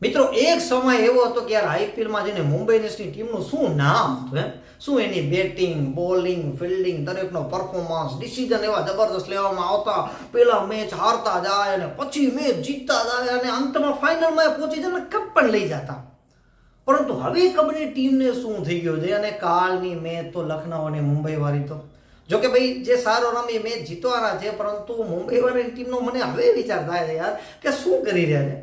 મિત્રો એક સમય એવો હતો કે યાર આઈપીએલમાં જઈને મુંબઈ ઇન્ડિયન્સની ટીમનું શું નામ હતું એમ, શું એની બેટિંગ, બોલિંગ, ફિલ્ડિંગ, દરેકનો પરફોર્મન્સ, ડિસિઝન એવા જબરદસ્ત લેવામાં આવતા, પેલા મેચ હારતા જાય અને પછી મેચ જીતતા જાય અને અંતમાં ફાઇનલમાં પહોંચી જાય અને કપ પણ લઈ જતા. પરંતુ હવે ખબરની ટીમને શું થઈ ગયું છે. અને કાલની મેચ તો લખનઉ અને મુંબઈ વાળી તો જો કે ભાઈ જે સારો રમી મેચ જીતવાના છે, પરંતુ મુંબઈ વાળાની ટીમનો મને હવે વિચાર થાય છે યાર કે શું કરી રહ્યા છે.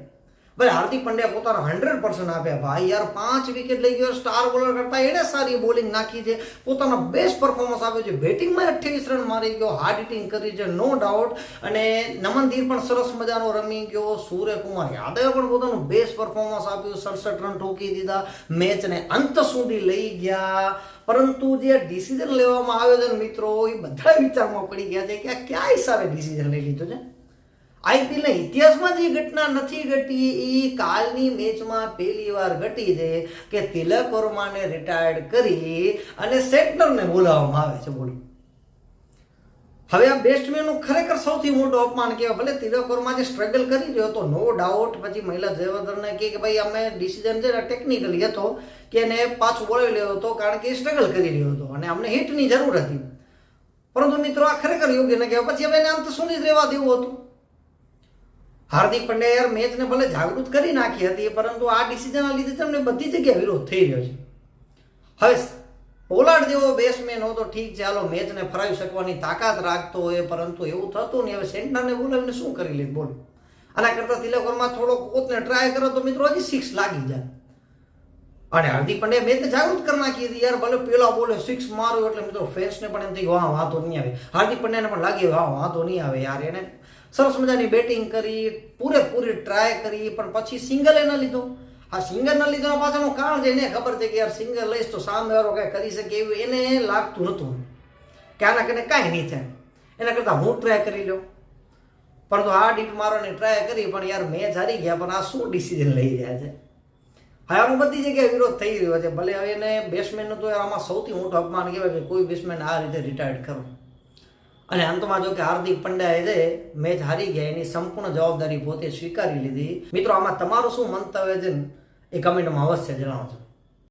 ભાઈ હાર્દિક પંડ્યા પોતાના 100% આપ્યા ભાઈ યાર, 5 વિકેટ લઈ ગયો. સ્ટાર બોલર કરતા એને સારી બોલિંગ નાખી છે, પોતાનો બેસ્ટ પરફોર્મન્સ આપ્યો છે, બેટિંગમાં 28 રન મારી ગયો, હાર્ડ હિટિંગ કરી છે નો ડાઉટ. અને નમનદીપ પણ સરસ મજાનો રમી ગયો. સૂર્યકુમાર યાદવે પણ પોતાનું બેસ્ટ પરફોર્મન્સ આપ્યું, 67 રન ઠોકી દીધા, મેચને અંત સુધી લઈ ગયા. પરંતુ જે ડિસિઝન લેવામાં આવ્યો છે મિત્રો, એ બધા વિચારમાં પડી ગયા છે કે આ કયા હિસાબે ડિસિઝન લઈ લીધો છે. આઈપીએલના ઇતિહાસમાં જે ઘટના નથી ઘટી એ કાલની મેચમાં પહેલી વાર ઘટી છે કે તિલક વર્માને રિટાયર્ડ કરી અને સેટનરને બોલાવવામાં આવે છે. બોલો, હવે આ બેટ્સમેનનું ખરેખર સૌથી મોટું અપમાન કહેવાય. ભલે તિલક વર્મા જે સ્ટ્રગલ કરી રહ્યો હતો નો ડાઉટ, પછી મહિલા જયવર્ધનને કહે કે ભાઈ અમે ડિસિઝન છે ને ટેકનિકલી હતો કે એને પાછું બોલાવી લેવો હતો કારણ કે એ સ્ટ્રગલ કરી રહ્યો હતો અને અમને હિટની જરૂર હતી. પરંતુ મિત્રો આ ખરેખર યોગ્ય ન કહેવાય. પછી હવે એને અંત સુધી જ રહેવા દેવું હતું. હાર્દિક પંડ્યા યાર મેચને ભલે જાગૃત કરી નાખી હતી, પરંતુ આ ડિસિઝનના લીધે તમને બધી જગ્યાએ વિરોધ થઈ રહ્યો છે. હવે પોલાર્ડ જેવો બેટ્સમેન હોય તો ઠીક છે, હાલો મેચને ફરાવી શકવાની તાકાત રાખતો હોય, પરંતુ એવું થતું નહીં. હવે સેન્ટનરને બોલાવીને શું કરી લે બોલો. આના કરતાં તિલક વર્મા થોડો પોતને ટ્રાય કરો તો મિત્રો હજી 6 લાગી જાય. અને હાર્દિક પંડ્યા મેચને જાગૃત કરી નાખી હતી યાર, ભલે પેલા બોલે 6 માર્યો એટલે મિત્રો ફેન્સને પણ એમ થઈ વાહ વાંધો નહીં આવે. હાર્દિક પંડ્યાને પણ લાગે વાહ વાંધો નહીં આવે યાર, એને સરસ મજાની બેટિંગ કરી, પૂરેપૂરી ટ્રાય કરી, પણ પછી સિંગલ એ ન લીધો. આ સિંગલ ન લીધો પાછળનું કારણ છે એને ખબર છે કે યાર સિંગલ લઈશ તો સામેવાળો કાંઈ કરી શકે એવું એને લાગતું નહોતું કે આના કરીને કાંઈ નહીં થાય, એના કરતાં હું ટ્રાય કરી લો. પરંતુ આ ડીટ મારવાની ટ્રાય કરી પણ યાર મેચ હારી ગયા. પણ આ શું ડિસિઝન લઈ રહ્યા છે. હવે આમાં બધી જગ્યાએ વિરોધ થઈ રહ્યો છે. ભલે હવે એને બેટ્સમેનનું તો આમાં સૌથી મોટું અપમાન કહેવાય કે કોઈ બેટ્સમેન આ રીતે રિટાયર્ડ કરો. અને અંતમાં જો કે હાર્દિક પંડ્યાએ જે મેચ હારી ગયા એની સંપૂર્ણ જવાબદારી પોતે સ્વીકારી લીધી. મિત્રો આમાં તમારું શું મંતવ્ય છે એ કમેન્ટમાં અવશ્ય જણાવજો.